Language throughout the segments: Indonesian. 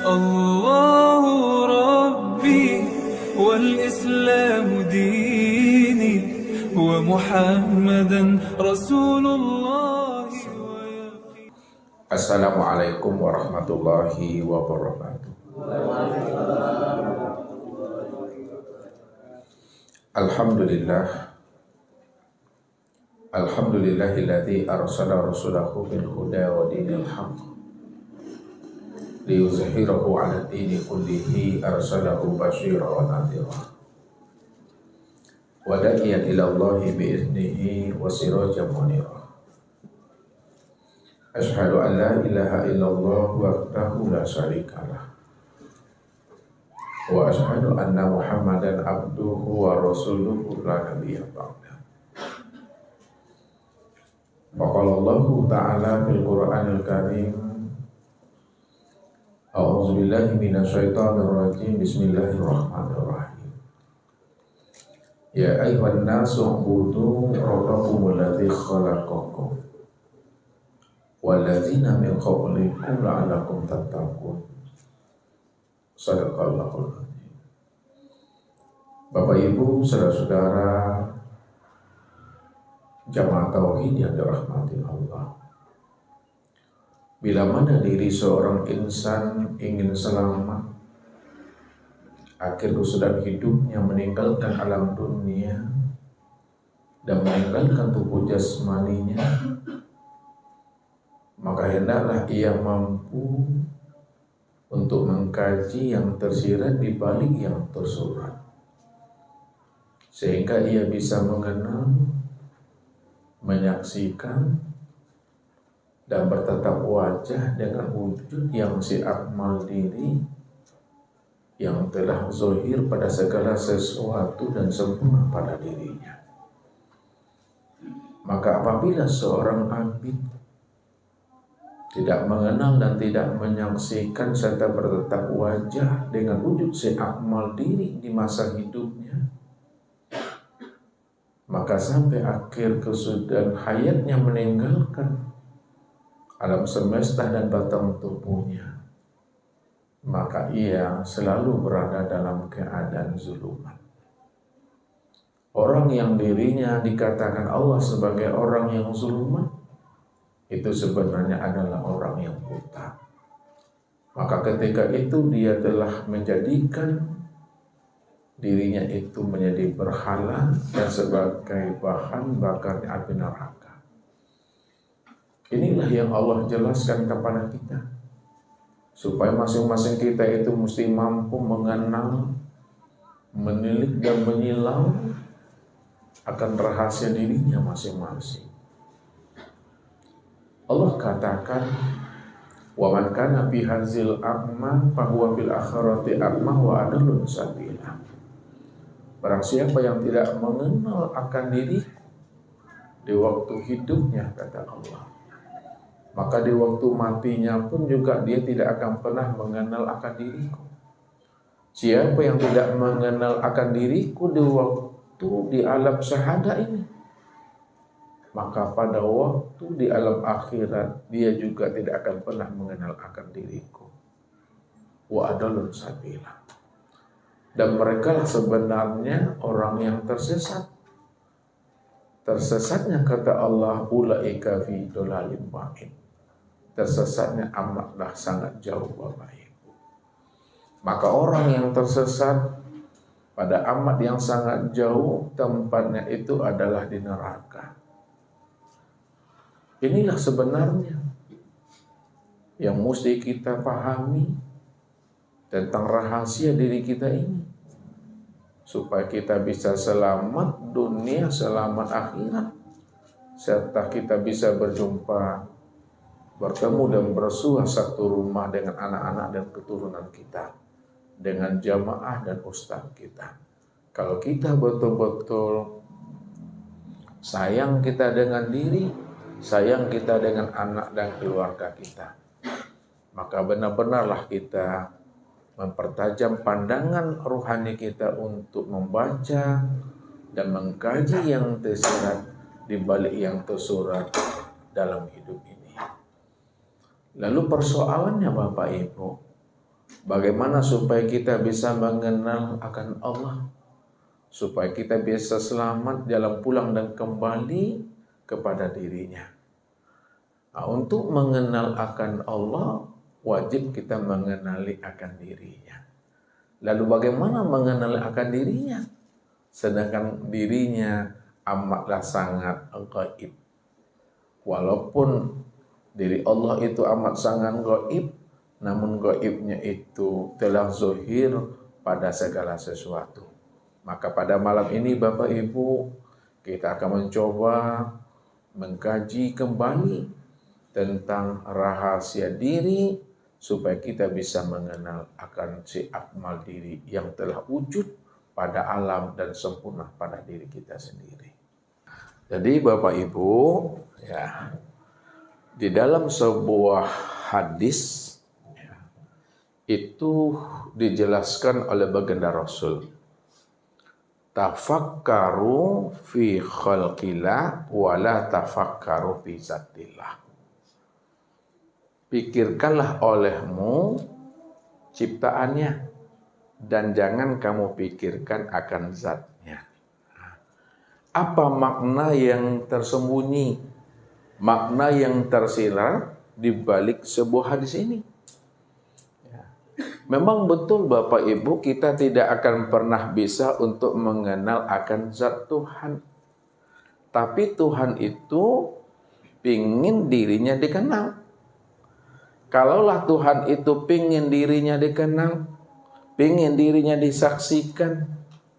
الله ربي والإسلام ديني ومحمدا رسول الله. Assalamualaikum warahmatullahi wabarakatuh. Alhamdulillahilladzi arsala rasulahu bil huda wa dinil haqq liyuzhirahu 'ala dini kullihi arsalahu basyira wa nadhira wa da'iyan ila Allahi bi idnihi wa sirajan munira. Asyhadu an la ilaha illallah wahdahu la syarikalah wa asyhadu anna Muhammadan abduhu wa rasuluhu la nabiyya ba'da. Qala Allah Ta'ala fil Qur'anil Karim, A'udzu billahi minasyaitonir rajim. Bismillahirrahmanirrahim. Ya ayyuhan nasu ubudu rabbakumul ladzi khalaqakum walladzina min qablikum la'allakum tattaqun. Shadaqallahul adzim. Bapak Ibu, saudara-saudara jamaah tauhid yang dirahmati Allah, bila mana diri seorang insan ingin selamat akhir kesudahan hidupnya, meninggalkan alam dunia dan meninggalkan tubuh jasmaninya, maka hendaklah ia mampu untuk mengkaji yang tersirat di balik yang tersurat, sehingga ia bisa mengenal, menyaksikan, dan bertatap wajah dengan wujud yang si akmal diri yang telah zahir pada segala sesuatu dan sempurna pada dirinya. Maka apabila seorang abid tidak mengenal dan tidak menyaksikan serta bertatap wajah dengan wujud si akmal diri di masa hidupnya, maka sampai akhir kesudahan hayatnya meninggalkan alam semesta dan batang tubuhnya, maka ia selalu berada dalam keadaan zulumat. Orang yang dirinya dikatakan Allah sebagai orang yang zulumat, itu sebenarnya adalah orang yang buta. Maka ketika itu dia telah menjadikan dirinya itu menjadi berhala dan sebagai bahan bakarnya api neraka. Inilah yang Allah jelaskan kepada kita, supaya masing-masing kita itu mesti mampu mengenal, menilik dan menyilau akan rahasia dirinya masing-masing. Allah katakan, wa man kana fi hadzil a'ma fa huwa fil akhirati a'ma wa adallun sabila. Barang siapa yang tidak mengenal akan diriku di waktu hidupnya, kata Allah, maka di waktu matinya pun juga dia tidak akan pernah mengenal akan diriku. Siapa yang tidak mengenal akan diriku di waktu di alam syahada ini, maka pada waktu di alam akhirat dia juga tidak akan pernah mengenal akan diriku. Wa adallun sabila. Dan mereka lah sebenarnya orang yang tersesat. Tersesatnya, kata Allah, ulaika fi dhalalim ba'id. Tersesatnya amatlah sangat jauh, Bapak Ibu. Maka orang yang tersesat pada amat yang sangat jauh, tempatnya itu adalah di neraka. Inilah sebenarnya yang mesti kita pahami tentang rahasia diri kita ini, supaya kita bisa selamat dunia, selamat akhirat, serta kita bisa berjumpa, bertemu dan bersua satu rumah dengan anak-anak dan keturunan kita, dengan jamaah dan ustaz kita. Kalau kita betul-betul sayang kita dengan diri, sayang kita dengan anak dan keluarga kita, maka benar-benarlah kita mempertajam pandangan rohani kita untuk membaca dan mengkaji yang tersirat di balik yang tersurat dalam hidup ini. Lalu persoalannya Bapak Ibu, Bagaimana supaya kita bisa mengenal akan Allah, supaya kita bisa selamat dalam pulang dan kembali kepada dirinya. Nah, untuk mengenal akan Allah, wajib kita mengenali akan dirinya. Lalu bagaimana mengenal akan dirinya? Sedangkan dirinya amatlah sangat gaib. Walaupun diri Allah itu amat sangat gaib, namun gaibnya itu telah zahir pada segala sesuatu. Maka pada malam ini Bapak Ibu, kita akan mencoba mengkaji kembali tentang rahasia diri, supaya kita bisa mengenal akan si akmal diri yang telah wujud pada alam dan sempurna pada diri kita sendiri. Jadi Bapak Ibu, ya, di dalam sebuah hadis ya, itu dijelaskan oleh baginda Rasul, tafakkaru fi khalqillah wala tafakkaru fi zatillah. Pikirkanlah olehmu ciptaannya, dan jangan kamu pikirkan akan zatnya. Apa makna yang tersembunyi, makna yang tersirat di balik sebuah hadis ini? Memang betul Bapak Ibu, kita tidak akan pernah bisa untuk mengenal akan zat Tuhan. Tapi Tuhan itu pingin dirinya dikenal. Kalaulah Tuhan itu pingin dirinya dikenal, pingin dirinya disaksikan,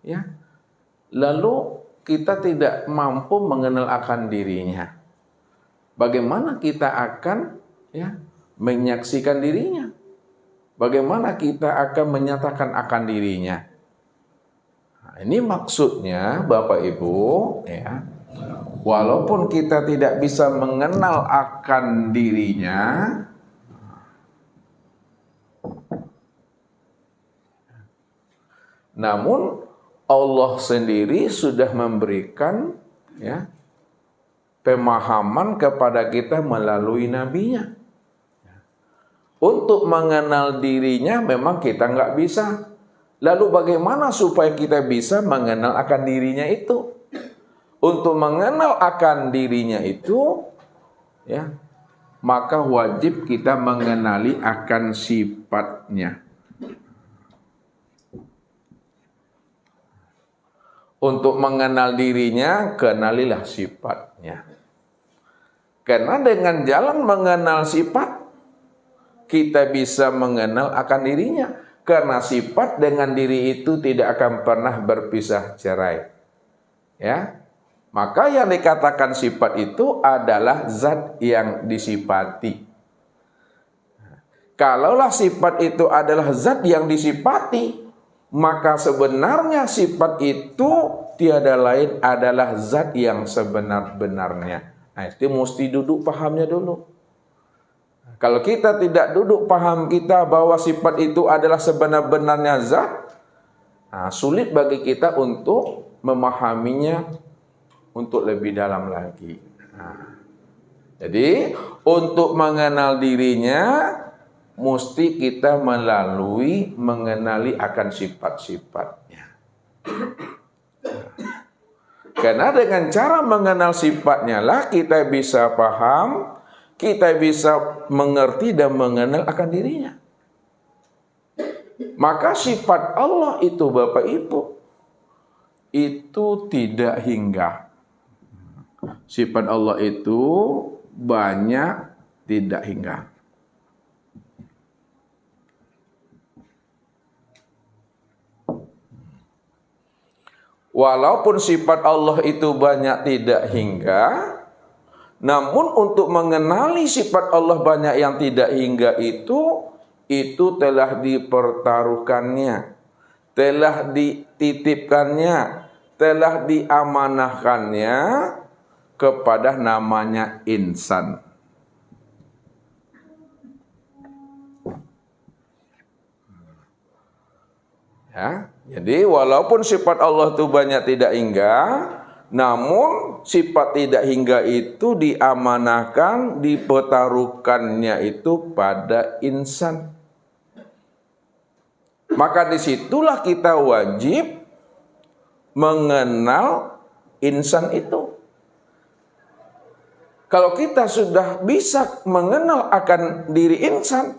ya, lalu kita tidak mampu mengenal akan dirinya, bagaimana kita akan menyaksikan dirinya? Bagaimana kita akan menyatakan akan dirinya? Nah, ini maksudnya Bapak Ibu, ya, walaupun kita tidak bisa mengenal akan dirinya, namun Allah sendiri sudah memberikan pemahaman kepada kita melalui nabinya. Untuk mengenal dirinya memang kita nggak bisa. Lalu bagaimana supaya kita bisa mengenal akan dirinya itu? Untuk mengenal akan dirinya itu, maka wajib kita mengenali akan sifatnya. Untuk mengenal dirinya, kenalilah sifatnya. Karena dengan jalan mengenal sifat, kita bisa mengenal akan dirinya. Karena sifat dengan diri itu tidak akan pernah berpisah cerai. Ya, maka yang dikatakan sifat itu adalah zat yang disifati. Kalaulah sifat itu adalah zat yang disifati, maka sebenarnya sifat itu tiada lain adalah zat yang sebenar-benarnya. Nah, itu mesti duduk pahamnya dulu. Kalau kita tidak duduk paham kita bahwa sifat itu adalah sebenar-benarnya zat, sulit bagi kita untuk memahaminya untuk lebih dalam lagi. Jadi untuk mengenal dirinya, mesti kita melalui mengenali akan sifat-sifatnya. Karena dengan cara mengenal sifatnya lah kita bisa paham, kita bisa mengerti dan mengenal akan dirinya. Maka sifat Allah itu Bapak Ibu, itu tidak hingga. Sifat Allah itu banyak, tidak hingga. Walaupun sifat Allah itu banyak tidak hingga, namun untuk mengenali sifat Allah banyak yang tidak hingga itu telah dipertaruhkannya, telah dititipkannya, telah diamanahkannya kepada namanya insan. Ya, jadi walaupun sifat Allah itu banyak tidak hingga, namun sifat tidak hingga itu diamanahkan, dipertaruhkannya itu pada insan. Maka disitulah kita wajib mengenal insan itu. Kalau kita sudah bisa mengenal akan diri insan,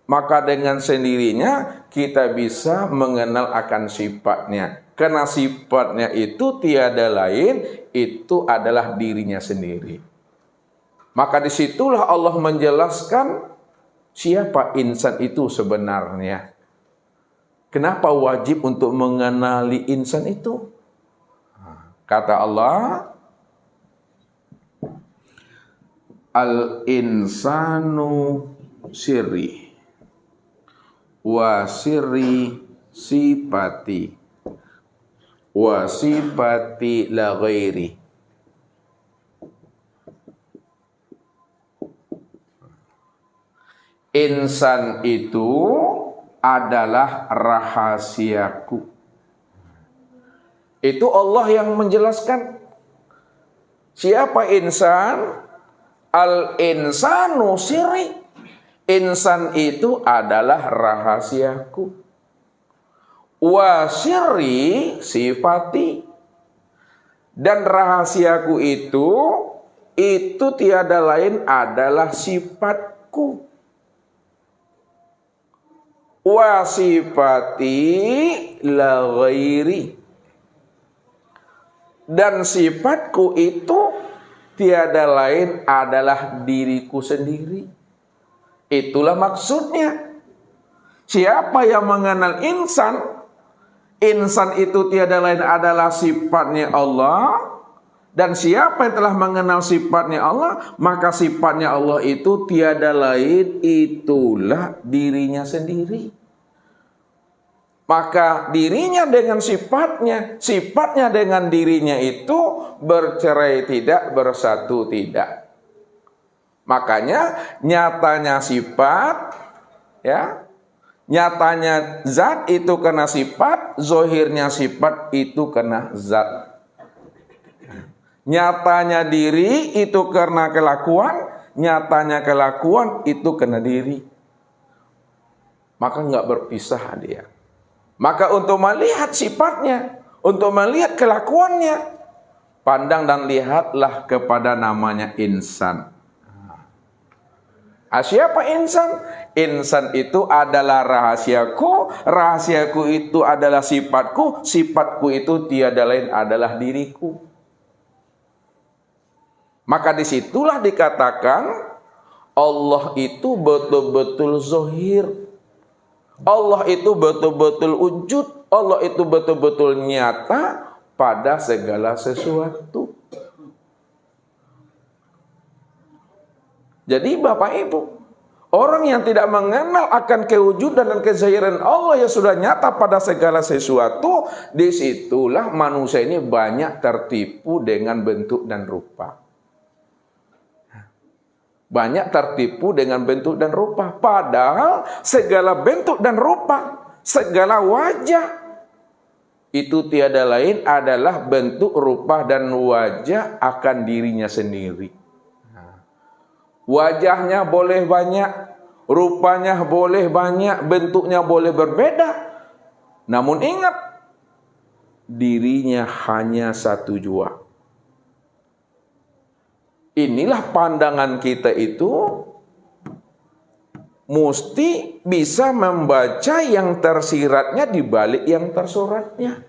maka dengan sendirinya kita bisa mengenal akan sifatnya. Karena sifatnya itu tiada lain, itu adalah dirinya sendiri. Maka disitulah Allah menjelaskan siapa insan itu sebenarnya. Kenapa wajib untuk mengenali insan itu? Kata Allah, al-insanu sirri wa sirri sifati wa sifati la ghairi. Insan itu adalah rahasiaku. Itu Allah yang menjelaskan. Siapa insan? Al-insanu sirri. Insan itu adalah rahasiaku. Wa sirri sifati. Dan rahasiaku itu tiada lain adalah sifatku. Wa sifati la ghairi. Dan sifatku itu tiada lain adalah diriku sendiri. Itulah maksudnya. Siapa yang mengenal insan? Insan itu tiada lain adalah sifatnya Allah. Dan siapa yang telah mengenal sifatnya Allah, maka sifatnya Allah itu tiada lain, itulah dirinya sendiri. Maka dirinya dengan sifatnya, sifatnya dengan dirinya itu bercerai tidak, bersatu tidak. Makanya nyatanya sifat, ya, nyatanya zat itu kena sifat, zohirnya sifat itu kena zat. Nyatanya diri itu karena kelakuan, nyatanya kelakuan itu kena diri. Maka nggak berpisah dia. Maka untuk melihat sifatnya, untuk melihat kelakuannya, pandang dan lihatlah kepada namanya insan. Siapa insan? Insan itu adalah rahasiaku, rahasiaku itu adalah sifatku, sifatku itu tiada lain adalah diriku. Maka disitulah dikatakan Allah itu betul-betul zohir. Allah itu betul-betul wujud. Allah itu betul-betul nyata pada segala sesuatu. Jadi Bapak Ibu, orang yang tidak mengenal akan kewujudan dan kezahiran Allah yang sudah nyata pada segala sesuatu, disitulah manusia ini banyak tertipu dengan bentuk dan rupa. Banyak tertipu dengan bentuk dan rupa. Padahal segala bentuk dan rupa, segala wajah, itu tiada lain adalah bentuk, rupa, dan wajah akan dirinya sendiri. Wajahnya boleh banyak, rupanya boleh banyak, bentuknya boleh berbeda. Namun ingat, dirinya hanya satu jua. Inilah pandangan kita itu mesti bisa membaca yang tersiratnya di balik yang tersuratnya.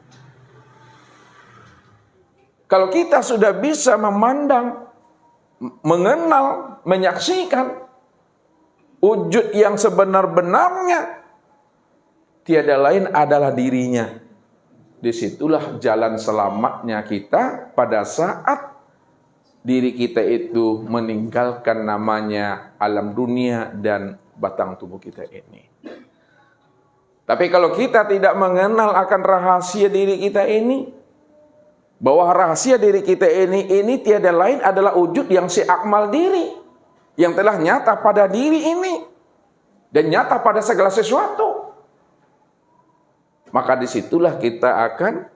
Kalau kita sudah bisa memandang, mengenal, menyaksikan wujud yang sebenar-benarnya, tiada lain adalah dirinya. Disitulah jalan selamatnya kita pada saat diri kita itu meninggalkan namanya alam dunia dan batang tubuh kita ini. Tapi kalau kita tidak mengenal akan rahasia diri kita ini, bahwa rahasia diri kita ini tiada lain adalah wujud yang seakmal diri, yang telah nyata pada diri ini dan nyata pada segala sesuatu, maka disitulah kita akan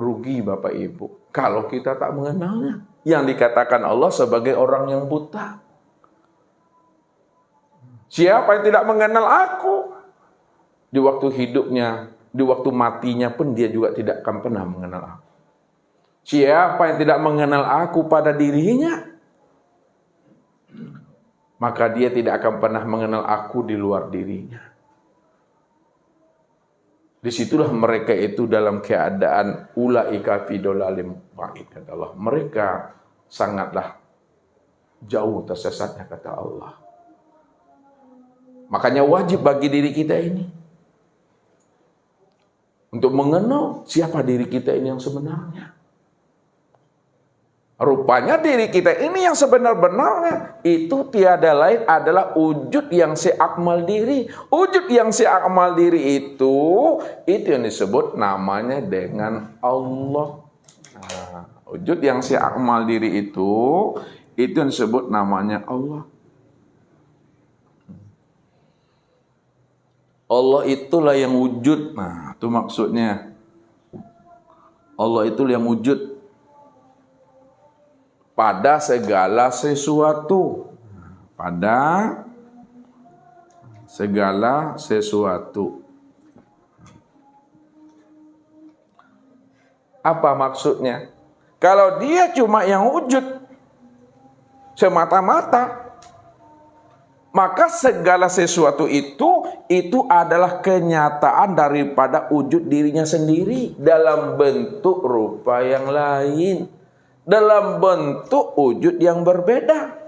rugi Bapak Ibu kalau kita tak mengenalnya. Yang dikatakan Allah sebagai orang yang buta. Siapa yang tidak mengenal aku? Di waktu hidupnya, di waktu matinya pun dia juga tidak akan pernah mengenal aku. Siapa yang tidak mengenal aku pada dirinya, maka dia tidak akan pernah mengenal aku di luar dirinya. Disitulah mereka itu dalam keadaan ulaika fi dhalalim ba'id, kata Allah. Mereka sangatlah jauh tersesatnya, kata Allah. Makanya wajib bagi diri kita ini untuk mengenal siapa diri kita ini yang sebenarnya. Rupanya diri kita ini yang sebenar-benarnya itu tiada lain adalah wujud yang seakmal diri. Wujud yang seakmal diri itu yang disebut namanya dengan Allah. Nah, wujud yang seakmal diri itu yang disebut namanya Allah. Allah itulah yang wujud. Nah, itu maksudnya. Allah itulah yang wujud pada segala sesuatu. Pada segala sesuatu. Apa maksudnya? Kalau dia cuma yang wujud semata-mata, maka segala sesuatu itu adalah kenyataan daripada wujud dirinya sendiri dalam bentuk rupa yang lain, dalam bentuk wujud yang berbeda.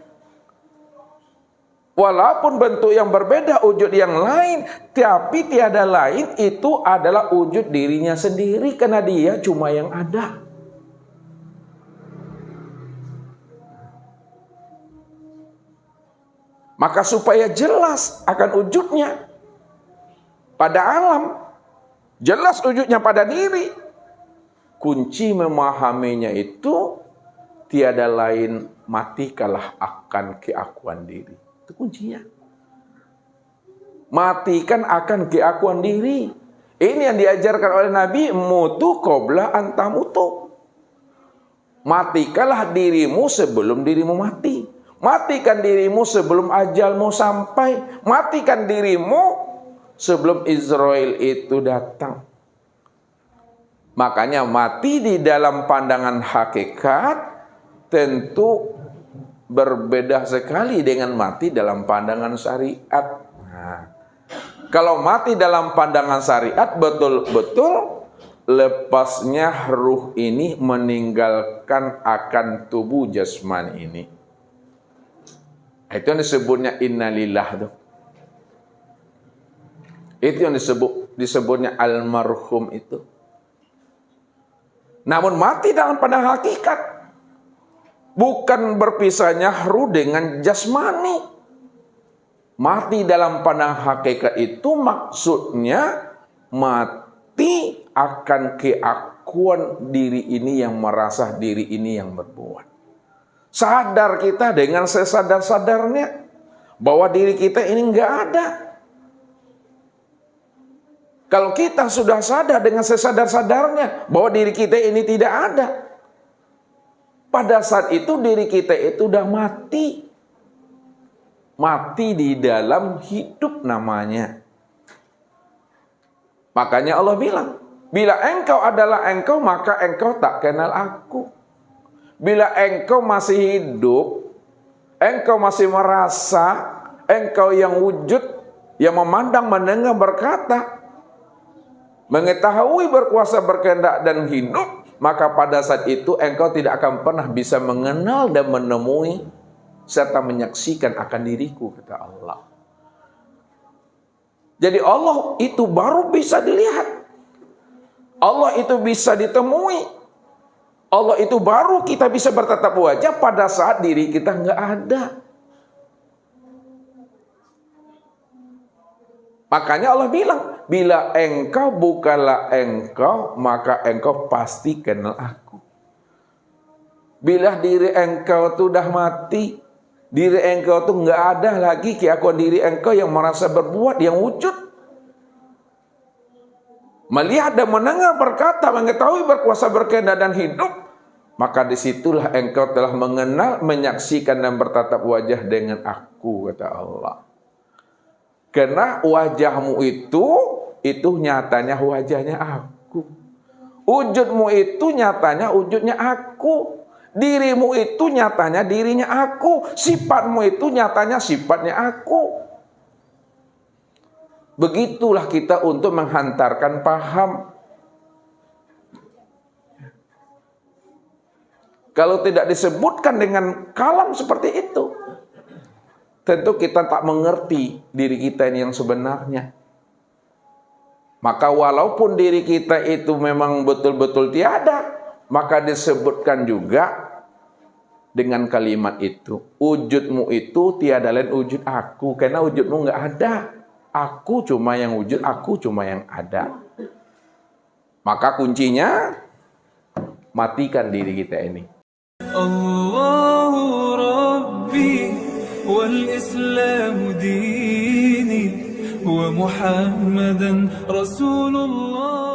Walaupun bentuk yang berbeda, wujud yang lain, tapi tiada lain itu adalah wujud dirinya sendiri karena dia cuma yang ada. Maka supaya jelas akan wujudnya pada alam, jelas wujudnya pada diri, kunci memahaminya itu tiada lain, matikalah akan keakuan diri. Itu kuncinya. Matikan akan keakuan diri. Ini yang diajarkan oleh Nabi, mutu qabla an tamutu. Matikanlah dirimu sebelum dirimu mati. Matikan dirimu sebelum ajalmu sampai. Matikan dirimu sebelum Israel itu datang. Makanya mati di dalam pandangan hakikat tentu berbeda sekali dengan mati dalam pandangan syariat. Nah, kalau mati dalam pandangan syariat betul-betul lepasnya ruh ini meninggalkan akan tubuh jasmani ini. Itu yang disebutnya innalillah tuh. Itu yang disebutnya almarhum itu. Namun mati dalam pandangan hakikat bukan berpisahnya ruh dengan jasmani. Mati dalam pandangan hakikat itu maksudnya mati akan keakuan diri ini yang merasa diri ini yang berbuat. Sadar kita dengan sesadar-sadarnya bahwa diri kita ini enggak ada. Kalau kita sudah sadar dengan sesadar-sadarnya bahwa diri kita ini tidak ada, pada saat itu diri kita itu sudah mati. Mati di dalam hidup namanya. Makanya Allah bilang, bila engkau adalah engkau, maka engkau tak kenal aku. Bila engkau masih hidup, engkau masih merasa, engkau yang wujud, yang memandang, mendengar, berkata, mengetahui, berkuasa, berkehendak dan hidup, maka pada saat itu engkau tidak akan pernah bisa mengenal dan menemui serta menyaksikan akan diriku, kata Allah. Jadi Allah itu baru bisa dilihat. Allah itu bisa ditemui. Allah itu baru kita bisa bertatap wajah pada saat diri kita nggak ada. Makanya Allah bilang, bila engkau bukanlah engkau, maka engkau pasti kenal aku. Bila diri engkau itu sudah mati, diri engkau itu nggak ada lagi keakuan diri engkau yang merasa berbuat, yang wujud. Melihat dan mendengar, berkata, mengetahui, berkuasa, berkehendak dan hidup, maka disitulah engkau telah mengenal, menyaksikan dan bertatap wajah dengan aku, kata Allah. Karena wajahmu itu nyatanya wajahnya aku. Wujudmu itu nyatanya wujudnya aku. Dirimu itu nyatanya dirinya aku. Sifatmu itu nyatanya sifatnya aku. Begitulah kita untuk menghantarkan paham. Kalau tidak disebutkan dengan kalam seperti itu, tentu kita tak mengerti diri kita ini yang sebenarnya. Maka walaupun diri kita itu memang betul-betul tiada, maka disebutkan juga dengan kalimat itu. Wujudmu itu tiada lain wujud aku. Karena wujudmu nggak ada. Aku cuma yang wujud, aku cuma yang ada. Maka kuncinya, matikan diri kita ini. Allahu Rabbi wal Islamu dini wa Muhammadan Rasulullah.